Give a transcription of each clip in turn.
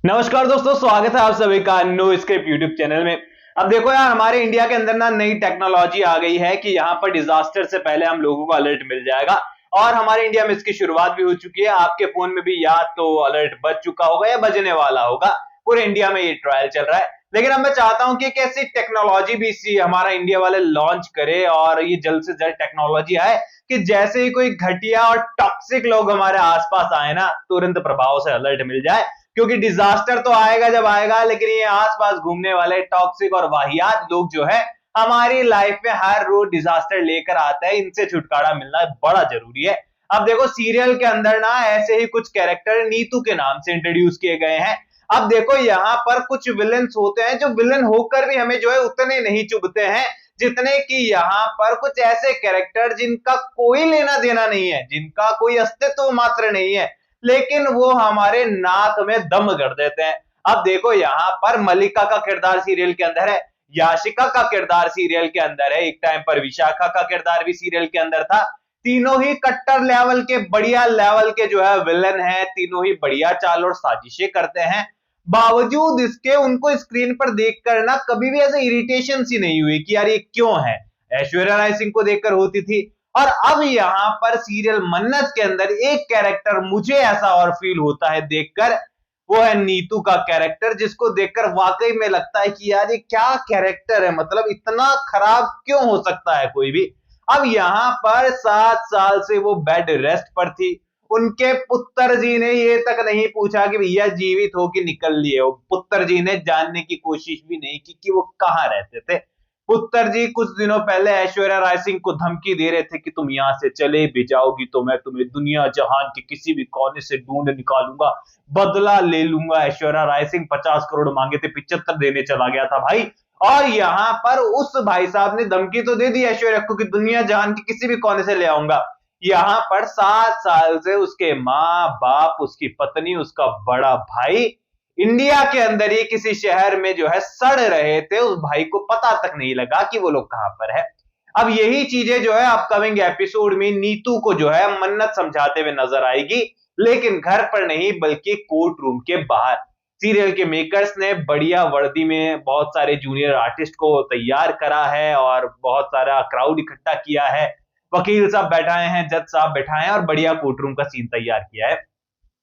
नमस्कार दोस्तों, स्वागत है आप सभी का नो स्क्रिप्ट यूट्यूब चैनल में। अब देखो यार, हमारे इंडिया के अंदर ना नई टेक्नोलॉजी आ गई है कि यहाँ पर डिजास्टर से पहले हम लोगों को अलर्ट मिल जाएगा। और हमारे इंडिया में इसकी शुरुआत भी हो चुकी है। आपके फोन में भी या तो अलर्ट बज चुका होगा या बजने वाला होगा। पूरे इंडिया में ये ट्रायल चल रहा है। लेकिन अब मैं चाहता हूं कि एक ऐसी टेक्नोलॉजी भी इसी हमारा इंडिया वाले लॉन्च करे और ये जल्द से जल्द टेक्नोलॉजी आए कि जैसे ही कोई घटिया और टॉक्सिक लोग हमारे आसपास आए ना, तुरंत प्रभाव से अलर्ट मिल जाए। क्योंकि डिजास्टर तो आएगा जब आएगा, लेकिन ये आसपास घूमने वाले टॉक्सिक और वाहियात लोग जो है हमारी लाइफ में हर रोज डिजास्टर लेकर आते हैं। इनसे छुटकारा मिलना बड़ा जरूरी है। अब देखो, सीरियल के अंदर ना ऐसे ही कुछ कैरेक्टर नीतू के नाम से इंट्रोड्यूस किए गए हैं। अब देखो, यहाँ पर कुछ विलन्स होते हैं जो विलन होकर भी हमें जो है उतने नहीं चुभते हैं जितने कि यहाँ पर कुछ ऐसे कैरेक्टर जिनका कोई लेना देना नहीं है, जिनका कोई अस्तित्व मात्र नहीं है, लेकिन वो हमारे नाक में दम कर देते हैं। अब देखो, यहाँ पर मलिका का किरदार सीरियल के अंदर है, याशिका का किरदार सीरियल के अंदर है, एक टाइम पर विशाखा का किरदार भी सीरियल के अंदर था। तीनों ही कट्टर लेवल के, बढ़िया लेवल के जो है विलन हैं। तीनों ही बढ़िया चाल और साजिशें करते हैं। बावजूद इसके उनको स्क्रीन पर देखकर ना कभी भी ऐसे इरिटेशन सी नहीं हुई कि यार ये क्यों है। ऐश्वर्या राय सिंह को देखकर होती थी। और अब यहाँ पर सीरियल मन्नत के अंदर एक कैरेक्टर मुझे ऐसा और फील होता है देखकर, वो है नीतू का कैरेक्टर, जिसको देखकर वाकई में लगता है कि यार ये क्या कैरेक्टर है, मतलब इतना खराब क्यों हो सकता है कोई भी। अब यहाँ पर 7 साल से वो बेड रेस्ट पर थी। उनके पुत्र जी ने ये तक नहीं पूछा कि भैया जीवित हो कि निकल लिए हो। पुत्र जी ने जानने की कोशिश भी नहीं की कि वो कहाँ रहते थे। पुत्र जी कुछ दिनों पहले ऐश्वर्या राय सिंह को धमकी दे रहे थे कि तुम यहाँ से चले भी जाओगी तो मैं तुम्हें दुनिया जहान के किसी भी कोने से ढूंढ निकालूंगा, बदला ले लूंगा। ऐश्वर्या राय सिंह 50 करोड़ मांगे थे, 75 देने चला गया था भाई। और यहाँ पर उस भाई साहब ने धमकी तो दे दी ऐश्वर्या को कि दुनिया जहान के किसी भी कोने से ले आऊंगा। यहाँ पर 7 साल से उसके माँ बाप, उसकी पत्नी, उसका बड़ा भाई इंडिया के अंदर ही किसी शहर में जो है सड़ रहे थे। उस भाई को पता तक नहीं लगा कि वो लोग कहां पर है। अब यही चीजें जो है अपकमिंग एपिसोड में नीतू को जो है मन्नत समझाते हुए नजर आएगी, लेकिन घर पर नहीं बल्कि कोर्ट रूम के बाहर। सीरियल के मेकर्स ने बढ़िया वर्दी में बहुत सारे जूनियर आर्टिस्ट को तैयार करा है और बहुत सारा क्राउड इकट्ठा किया है। वकील साहब बैठाए हैं, जज साहब बैठाए हैं और बढ़िया कोर्ट रूम का सीन तैयार किया है।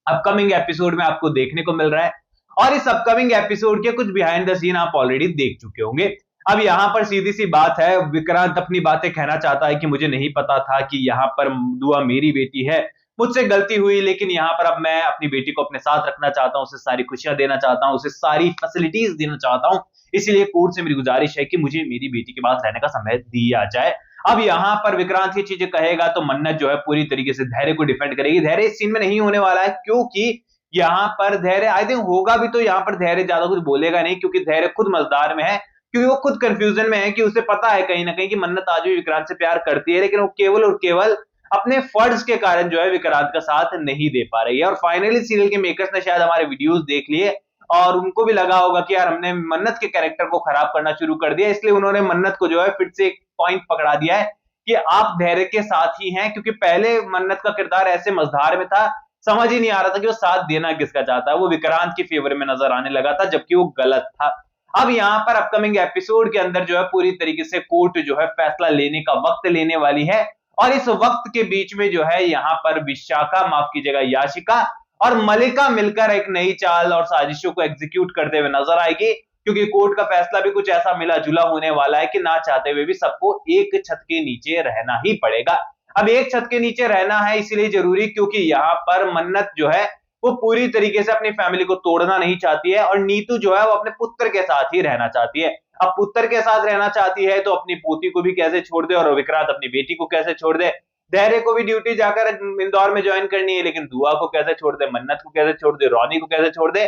अपकमिंग एपिसोड में आपको देखने को मिल रहा है। और इस अपकमिंग एपिसोड के कुछ बिहाइंड द सीन आप ऑलरेडी देख चुके होंगे। अब यहाँ पर सीधी सी बात है, विक्रांत अपनी बातें कहना चाहता है कि मुझे नहीं पता था कि यहाँ पर दुआ मेरी बेटी है, मुझसे गलती हुई, लेकिन यहाँ पर अब मैं अपनी बेटी को अपने साथ रखना चाहता हूँ, उसे सारी खुशियां देना चाहता हूँ, उसे सारी फैसिलिटीज देना चाहता हूँ। इसलिए कोर्ट से मेरी गुजारिश है कि मुझे मेरी बेटी के पास रहने का समय दिया जाए। अब यहाँ पर विक्रांत ये चीजें कहेगा तो मन्नत जो है पूरी तरीके से धैर्य को डिफेंड करेगी। धैर्य इस सीन में नहीं होने वाला है, क्योंकि यहाँ पर धैर्य आई थिंक होगा भी तो यहाँ पर धैर्य ज्यादा कुछ बोलेगा नहीं, क्योंकि धैर्य खुद मजदार में है। क्योंकि वो खुद कंफ्यूजन में है कि उसे पता है कहीं ना कहीं कि मन्नत आज भी विक्रांत से प्यार करती है, लेकिन वो केवल और केवल अपने फर्ज के कारण जो है विक्रांत का साथ नहीं दे पा रही है। और फाइनली सीरियल के मेकर्स ने शायद हमारे वीडियोस देख लिए और उनको भी लगा होगा कि यार हमने मन्नत के कैरेक्टर को खराब करना शुरू कर दिया, इसलिए उन्होंने मन्नत को जो है फिर से एक पॉइंट पकड़ा दिया है कि आप धैर्य के साथ ही हैं। क्योंकि पहले मन्नत का किरदार ऐसे मझधार में था, समझ ही नहीं आ रहा था कि वो साथ देना किसका चाहता है। वो विक्रांत के फेवर में नजर आने लगा था, जबकि वो गलत था। अब यहाँ पर अपकमिंग एपिसोड के अंदर जो है पूरी तरीके से कोर्ट जो है फैसला लेने का वक्त लेने वाली है। और इस वक्त के बीच में जो है यहाँ पर विशाखा, माफ कीजिएगा याशिका और मलिका मिलकर एक नई चाल और साजिशों को एग्जीक्यूट करते हुए नजर आएगी। क्योंकि कोर्ट का फैसला भी कुछ ऐसा मिला जुला होने वाला है कि ना चाहते हुए भी सबको एक छत के नीचे रहना ही पड़ेगा। अब एक छत के नीचे रहना है इसलिए जरूरी क्योंकि यहाँ पर मन्नत जो है वो पूरी तरीके से अपनी फैमिली को तोड़ना नहीं चाहती है, और नीतू जो है वो अपने पुत्र के साथ ही रहना चाहती है। अब पुत्र के साथ रहना चाहती है तो अपनी पोती को भी कैसे छोड़ दे, और विक्रांत अपनी बेटी को कैसे छोड़ दे। धैर्य को भी ड्यूटी जाकर इंदौर में ज्वाइन करनी है, लेकिन दुआ को कैसे छोड़ दे, मन्नत को कैसे छोड़ दे, रोनी को कैसे छोड़ दे।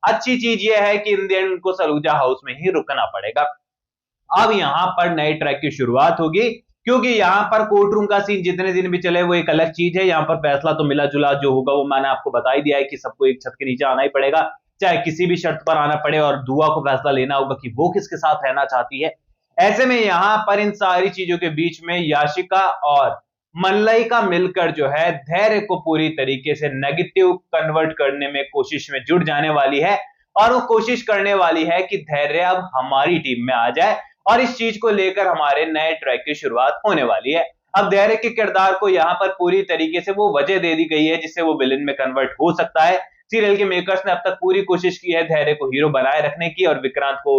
अच्छी चीज ये है कि इन द एंड उनको सलूजा हाउस में ही रुकना पड़ेगा। अब यहाँ पर नए ट्रैक की शुरुआत होगी, क्योंकि यहाँ पर कोर्ट रूम का सीन जितने दिन भी चले वो एक अलग चीज है। यहाँ पर फैसला तो मिला जुला जो होगा वो मैंने आपको बता ही दिया है कि सबको एक छत के नीचे आना ही पड़ेगा, चाहे किसी भी शर्त पर आना पड़े, और दुआ को फैसला लेना होगा कि वो किसके साथ रहना चाहती है। ऐसे में यहाँ पर इन सारी चीजों के बीच में याशिका और मल्लिका मिलकर जो है धैर्य को पूरी तरीके से नेगेटिव कन्वर्ट करने में कोशिश में जुट जाने वाली है। और वो कोशिश करने वाली है कि धैर्य अब हमारी टीम में आ जाए और इस चीज को लेकर हमारे नए ट्रैक की शुरुआत होने वाली है। अब धैर्य के किरदार को यहाँ पर पूरी तरीके से वो वजह दे दी गई है जिससे वो विलेन में कन्वर्ट हो सकता है। सीरियल के मेकर्स ने अब तक पूरी कोशिश की है धैर्य को हीरो बनाए रखने की और विक्रांत को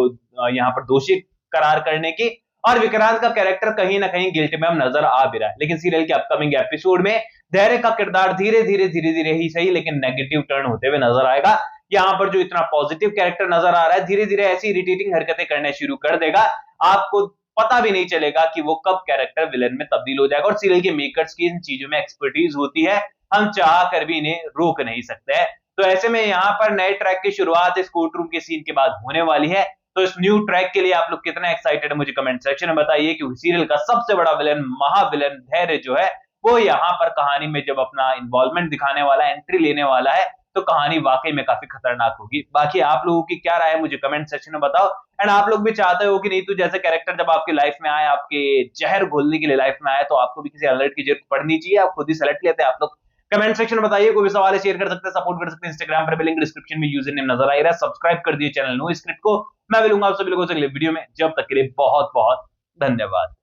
यहाँ पर दोषी करार करने की, और विक्रांत का कैरेक्टर कहीं ना कहीं गिल्ट में अब नजर आ भी रहा है। लेकिन सीरियल के अपकमिंग एपिसोड में धैर्य का किरदार धीरे धीरे ही सही लेकिन नेगेटिव टर्न होते हुए नजर आएगा। यहाँ पर जो इतना पॉजिटिव कैरेक्टर नजर आ रहा है धीरे धीरे ऐसी इरिटेटिंग हरकतें करने शुरू कर देगा, आपको पता भी नहीं चलेगा कि वो कब कैरेक्टर विलेन में तब्दील हो जाएगा। और सीरियल के मेकर्स की इन चीजों में एक्सपर्टीज होती है, हम चाह कर भी इन्हें रोक नहीं सकते हैं। तो ऐसे में यहाँ पर नए ट्रैक की शुरुआत इस कोर्ट रूम के सीन के बाद होने वाली है। तो इस न्यू ट्रैक के लिए आप लोग कितना एक्साइटेड है मुझे कमेंट सेक्शन में बताइए, क्योंकि सीरियल का सबसे बड़ा विलेन महाविलेन धैर्य जो है वो यहाँ पर कहानी में जब अपना इन्वॉल्वमेंट दिखाने वाला है, एंट्री लेने वाला है, तो कहानी वाकई में काफी खतरनाक होगी। बाकी आप लोगों की क्या राय है मुझे कमेंट सेक्शन में बताओ। एंड आप लोग भी चाहते हो कि नीतू जैसे कैरेक्टर जब आपकी लाइफ में आए, आपके जहर घोलने के लिए लाइफ में आए, तो आपको भी किसी अलर्ट की जरूरत पड़नी चाहिए, आप खुद ही सेलेक्ट लेते हैं। आप लोग कमेंट सेक्शन में बताइए, कोई भी सवाल है शेयर कर सकते हैं, सपोर्ट कर सकते हैं। इंस्टाग्राम पर भी लिंक डिस्क्रिप्शन में यूजर नेम नजर आ रहा है। सब्सक्राइब कर दिए चैनल नो स्क्रिप्ट को। मैं मिलूंगा आप सभी लोगों से अगले वीडियो में, जब तक के लिए बहुत बहुत धन्यवाद।